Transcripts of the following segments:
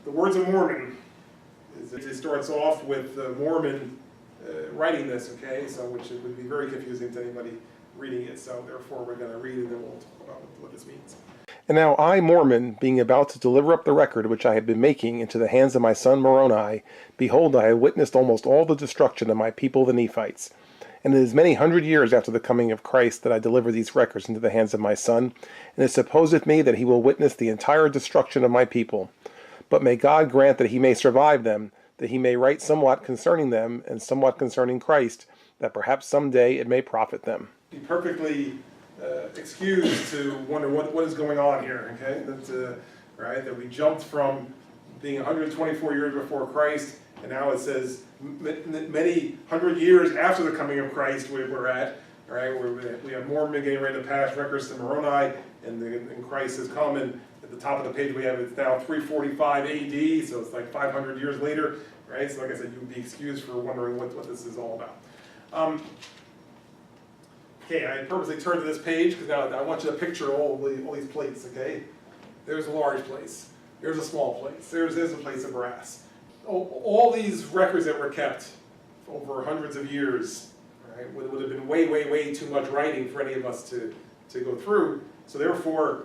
the words of Mormon. It starts off with Mormon writing this, okay, so which it would be very confusing to anybody reading it, so therefore we're going to read it and then we'll talk about what this means. And now I, Mormon, being about to deliver up the record which I had been making into the hands of my son Moroni, behold, I have witnessed almost all the destruction of my people the Nephites. And it is many 100 years after the coming of Christ that I deliver these records into the hands of my son, and it supposeth me that he will witness the entire destruction of my people. But may God grant that he may survive them, that he may write somewhat concerning them, and somewhat concerning Christ, that perhaps some day it may profit them. Be perfectly excused to wonder what is going on here, okay? Right, that we jumped from being 124 years before Christ, and now it says many 100 years after the coming of Christ we're at, right? We have Mormon getting ready to pass records to Moroni, and Christ has come, and at the top of the page we have it's now 345 AD, so it's like 500 years later, right? So like I said, you would be excused for wondering what this is all about. Okay, I purposely turned to this page because now I want you to picture all these plates, okay? There's a large place, there's a small place, there's a place of brass. All these records that were kept over hundreds of years, right, would have been way too much writing for any of us to go through. So therefore,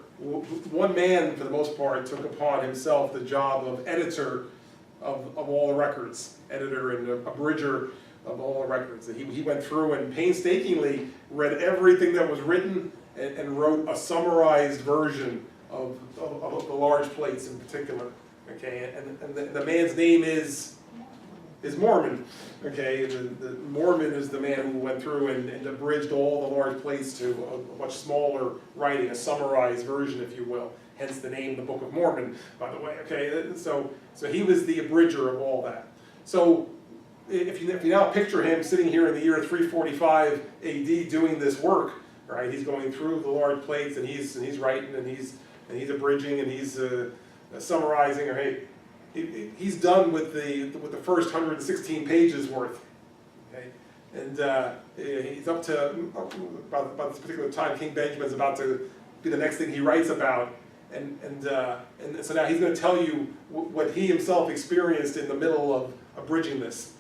one man, for the most part, took upon himself the job of editor of all the records, editor and abridger of all the records. He went through and painstakingly read everything that was written and wrote a summarized version of the large plates in particular. Okay, and the man's name is Mormon. Okay, the Mormon is the man who went through and abridged all the large plates to a much smaller writing, a summarized version, if you will. Hence the name, the Book of Mormon, by the way. Okay, so he was the abridger of all that. So if you now picture him sitting here in the year 345 AD doing this work, right? He's going through the large plates and he's writing and he's abridging and he's summarizing, or hey, he's done with the first 116 pages worth, okay, and he's up to about this particular time. King Benjamin's about to be the next thing he writes about, and so now he's going to tell you what he himself experienced in the middle of abridging this.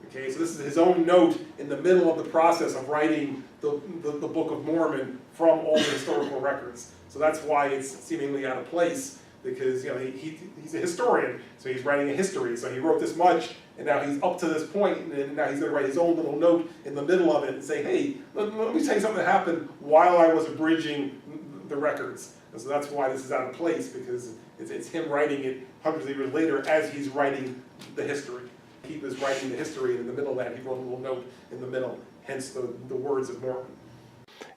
Okay, so this is his own note in the middle of the process of writing the Book of Mormon from all the historical records. So that's why it's seemingly out of place. Because he's a historian, so he's writing a history. So he wrote this much, and now he's up to this point, and now he's going to write his own little note in the middle of it and say, hey, let me tell you something that happened while I was abridging the records. And so that's why this is out of place, because it's him writing it hundreds of years later as he's writing the history. He was writing the history, and in the middle of that, he wrote a little note in the middle, hence the words of Mormon.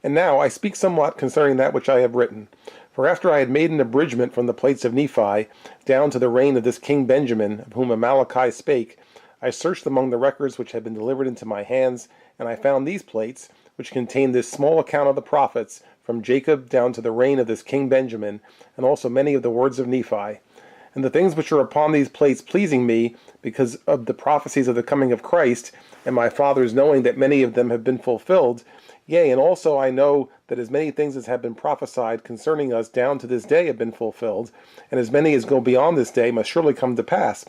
And now I speak somewhat concerning that which I have written. For after I had made an abridgment from the plates of Nephi, down to the reign of this King Benjamin, of whom Amaleki spake, I searched among the records which had been delivered into my hands, and I found these plates, which contain this small account of the prophets, from Jacob down to the reign of this King Benjamin, and also many of the words of Nephi. And the things which are upon these plates pleasing me, because of the prophecies of the coming of Christ, and my fathers knowing that many of them have been fulfilled, yea, and also I know that as many things as have been prophesied concerning us down to this day have been fulfilled, and as many as go beyond this day must surely come to pass.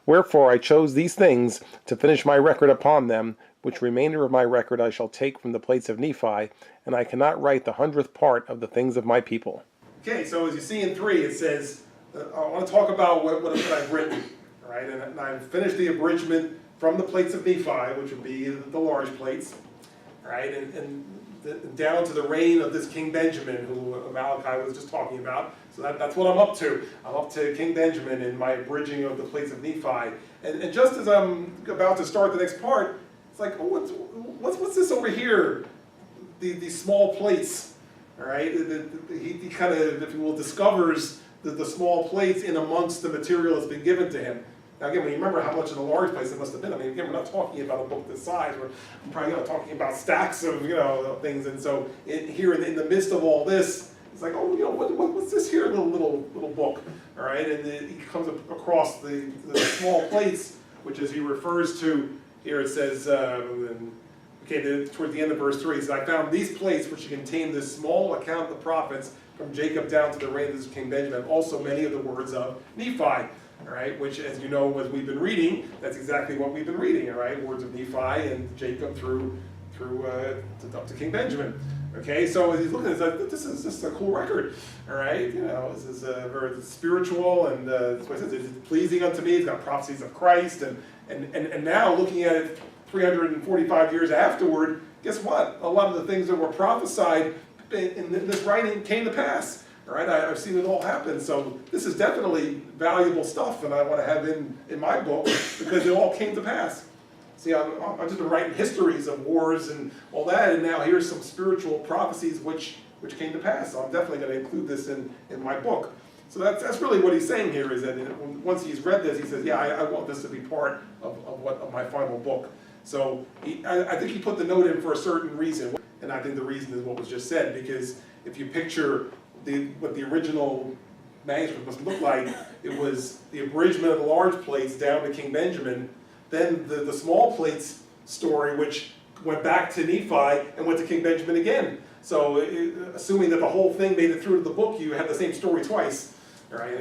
Wherefore I chose these things to finish my record upon them, which remainder of my record I shall take from the plates of Nephi, and I cannot write the 100th part of the things of my people. Okay, so as you see in 3, it says, I want to talk about what I've written, right? And I've finished the abridgment from the plates of Nephi, which would be the large plates, right? And down to the reign of this King Benjamin, who Amaleki was just talking about. So that's what I'm up to. I'm up to King Benjamin in my abridging of the plates of Nephi. And just as I'm about to start the next part, it's like, oh, what's this over here? These small plates, all right? He kind of, if you will, discovers the small plates in amongst the material that's been given to him. Now again, when you remember how much of a large place it must have been, I mean, again, we're not talking about a book this size, we're probably talking about stacks of, things, and so here in the midst of all this, it's like, oh, what's this here little book, all right? And he comes across the small plates, which as he refers to, here it says, towards the end of verse 3, it says, I found these plates which contain this small account of the prophets from Jacob down to the reign of this King Benjamin, also many of the words of Nephi. All all right, which, as you know, as we've been reading, that's exactly what we've been reading, all right, words of Nephi and Jacob through up to King Benjamin. Okay, so as he's looking at this, this is a cool record, all right, you know, this is very spiritual, and that's what it says, it's pleasing unto me, it's got prophecies of Christ, and now looking at it 345 years afterward, guess what? A lot of the things that were prophesied in this writing came to pass. All right, I've seen it all happen. So this is definitely valuable stuff, and I want to have in my book because it all came to pass. See, I've just been writing histories of wars and all that, and now here's some spiritual prophecies which came to pass. So I'm definitely going to include this in my book. So that's really what he's saying here, is that once he's read this, he says, yeah, I want this to be part of my final book. So I think he put the note in for a certain reason, and I think the reason is what was just said, because if you picture what the original manuscript must look like, it was the abridgment of the large plates down to King Benjamin, then the small plates story, which went back to Nephi and went to King Benjamin again. So assuming that the whole thing made it through to the book, you had the same story twice. Right?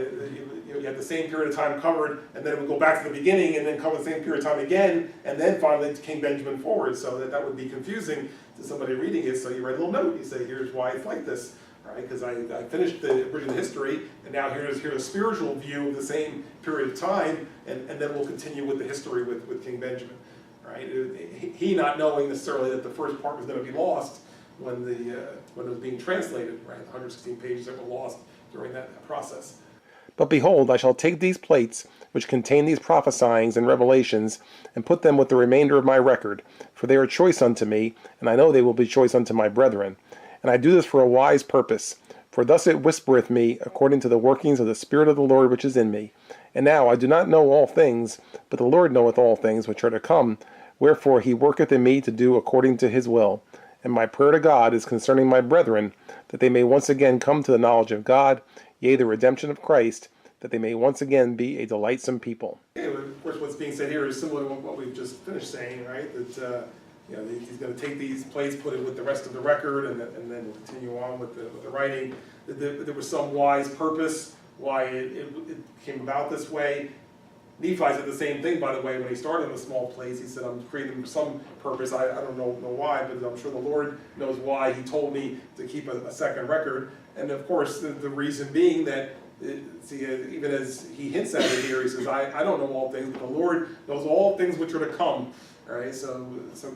You had the same period of time covered, and then it would go back to the beginning, and then cover the same period of time again, and then finally to King Benjamin forward. So that would be confusing to somebody reading it. So you write a little note. You say, "Here's why it's like this." Right? Because I finished the original history, and now here's a spiritual view of the same period of time, and then we'll continue with the history with King Benjamin. Right? He not knowing necessarily that the first part was going to be lost when it was being translated. Right? The 116 pages that were lost during that process. But behold, I shall take these plates, which contain these prophesyings and revelations, and put them with the remainder of my record, for they are choice unto me, and I know they will be choice unto my brethren. And I do this for a wise purpose, for thus it whispereth me, according to the workings of the Spirit of the Lord which is in me. And now I do not know all things, but the Lord knoweth all things which are to come, wherefore he worketh in me to do according to his will. And my prayer to God is concerning my brethren, that they may once again come to the knowledge of God, yea, the redemption of Christ, that they may once again be a delightsome people. Okay, of course, what's being said here is similar to what we've just finished saying, right? That he's going to take these plates, put it with the rest of the record, and then we'll continue on with the writing. There was some wise purpose why it came about this way. Nephi said the same thing, by the way, when he started in a small place. He said, I'm creating them for some purpose. I don't know why, but I'm sure the Lord knows why he told me to keep a second record. And of course, the reason being that, even as he hints at it here, he says, I don't know all things, but the Lord knows all things which are to come. All right, so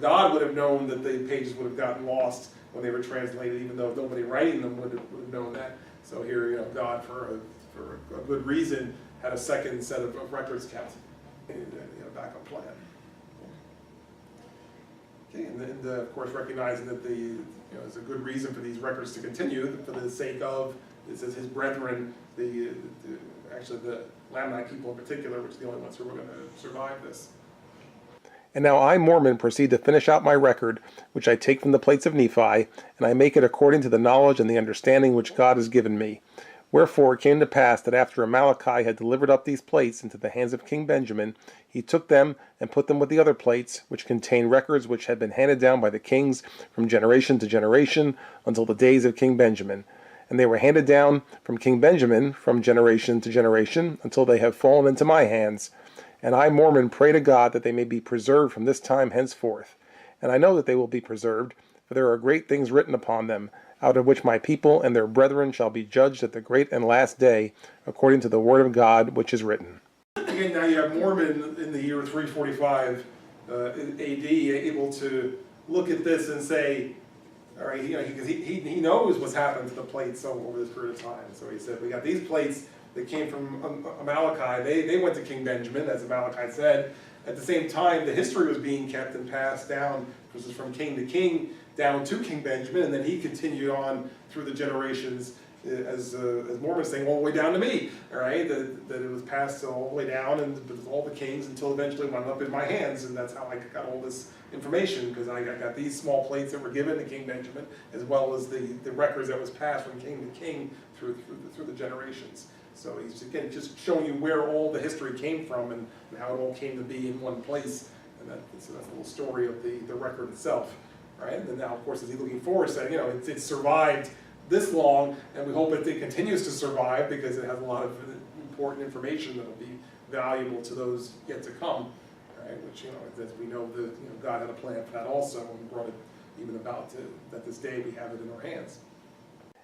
God would have known that the pages would have gotten lost when they were translated, even though nobody writing them would have known that. So here, God, for a good reason, had a second set of records kept, and backup plan. Okay, and of course recognizing that there's a good reason for these records to continue for the sake of, it says, his brethren, actually the Lamanite people in particular, which are the only ones who are going to survive this. And now I, Mormon, proceed to finish out my record, which I take from the plates of Nephi, and I make it according to the knowledge and the understanding which God has given me. Wherefore it came to pass that after Amaleki had delivered up these plates into the hands of King Benjamin, he took them and put them with the other plates, which contain records which had been handed down by the kings from generation to generation until the days of King Benjamin. And they were handed down from King Benjamin from generation to generation until they have fallen into my hands. And I, Mormon, pray to God that they may be preserved from this time henceforth. And I know that they will be preserved, for there are great things written upon them, out of which my people and their brethren shall be judged at the great and last day, according to the word of God which is written. Again, now you have Mormon in the year 345 AD able to look at this and say, all right, because he knows what's happened to the plates over this period of time. So he said, we got these plates that came from Amaleki. They went to King Benjamin, as Amaleki said. At the same time, the history was being kept and passed down, which is from king to king, down to King Benjamin, and then he continued on through the generations, as Mormon saying, all the way down to me, all right, that it was passed all the way down and with all the kings until eventually wound up in my hands, and that's how I got all this information, because I got these small plates that were given to King Benjamin, as well as the records that was passed from king to king through the generations. So he's, again, just showing you where all the history came from and how it all came to be in one place, and that's a little story of the record itself. Right? And then now, of course, as he's looking forward, saying, it's survived this long, and we hope it continues to survive because it has a lot of important information that will be valuable to those yet to come, right? Which, as we know, God had a plan for that also, and brought it even about that this day we have it in our hands.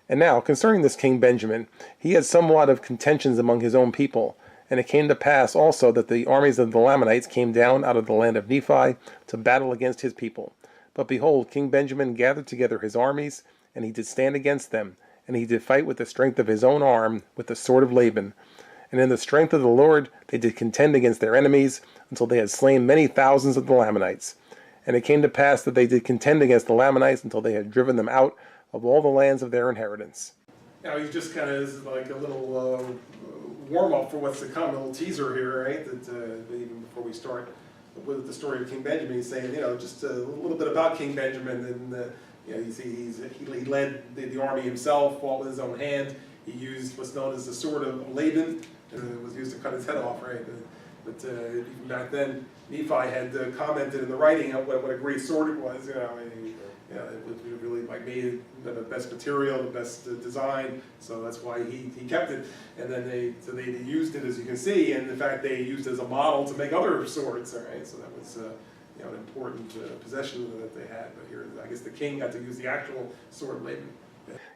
And now, concerning this King Benjamin, he had somewhat of contentions among his own people. And it came to pass also that the armies of the Lamanites came down out of the land of Nephi to battle against his people. But behold, King Benjamin gathered together his armies, and he did stand against them, and he did fight with the strength of his own arm, with the sword of Laban. And in the strength of the Lord they did contend against their enemies, until they had slain many thousands of the Lamanites. And it came to pass that they did contend against the Lamanites until they had driven them out of all the lands of their inheritance. Now he's just kind of like a little warm-up for what's to come, a little teaser here, right? That even before we start with the story of King Benjamin, he's saying, just a little bit about King Benjamin. And you see, he led the army himself, fought with his own hand. He used what's known as the sword of Laban. It was used to cut his head off, right? But even back then, Nephi had commented in the writing of what a great sword it was. It was really made the best material, the best design. So that's why he kept it. And then they used it, as you can see, and in fact they used it as a model to make other swords. All right, so that was an important possession that they had. But here, I guess the king got to use the actual sword of Laban.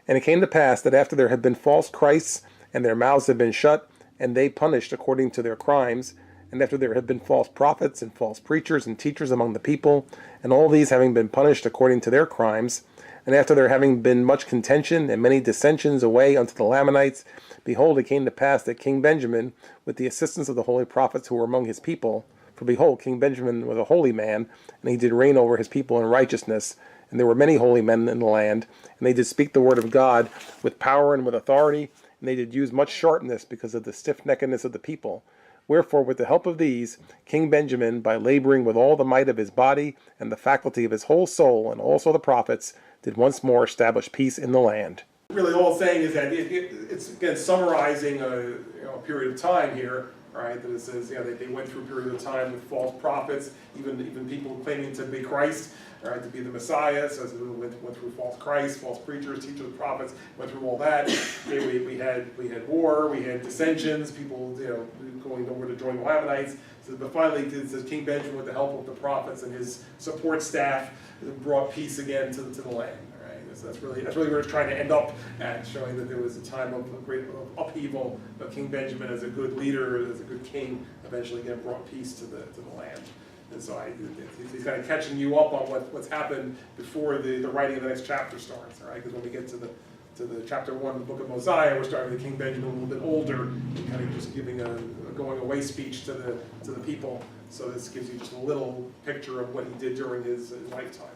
And it came to pass that after there had been false Christs, and their mouths had been shut, and they punished according to their crimes, and after there had been false prophets and false preachers and teachers among the people, and all these having been punished according to their crimes, and after there having been much contention and many dissensions away unto the Lamanites, behold, it came to pass that King Benjamin, with the assistance of the holy prophets who were among his people, for behold, King Benjamin was a holy man, and he did reign over his people in righteousness, and there were many holy men in the land, and they did speak the word of God with power and with authority, and they did use much sharpness because of the stiff-neckedness of the people. Wherefore, with the help of these, King Benjamin, by laboring with all the might of his body and the faculty of his whole soul, and also the prophets, did once more establish peace in the land. Really, all it's saying is that it's again summarizing a period of time here, right? That it says they went through a period of time with false prophets, even people claiming to be Christ, right, to be the Messiah. So we went through false Christ, false preachers, teachers, prophets. Went through all that. Okay, we had war, we had dissensions, people going over to join the Lamanites. So, but finally, it says King Benjamin, with the help of the prophets and his support staff, brought peace again to the land. Right? So that's really where it's trying to end up at, showing that there was a time of great upheaval. But King Benjamin, as a good leader, as a good king, eventually again brought peace to the land. And so he's kind of catching you up on what's happened before the writing of the next chapter starts. All right, because when we get to the chapter 1 of the book of Mosiah, we're starting with King Benjamin a little bit older, and kind of just giving a going away speech to the people. So this gives you just a little picture of what he did during his lifetime.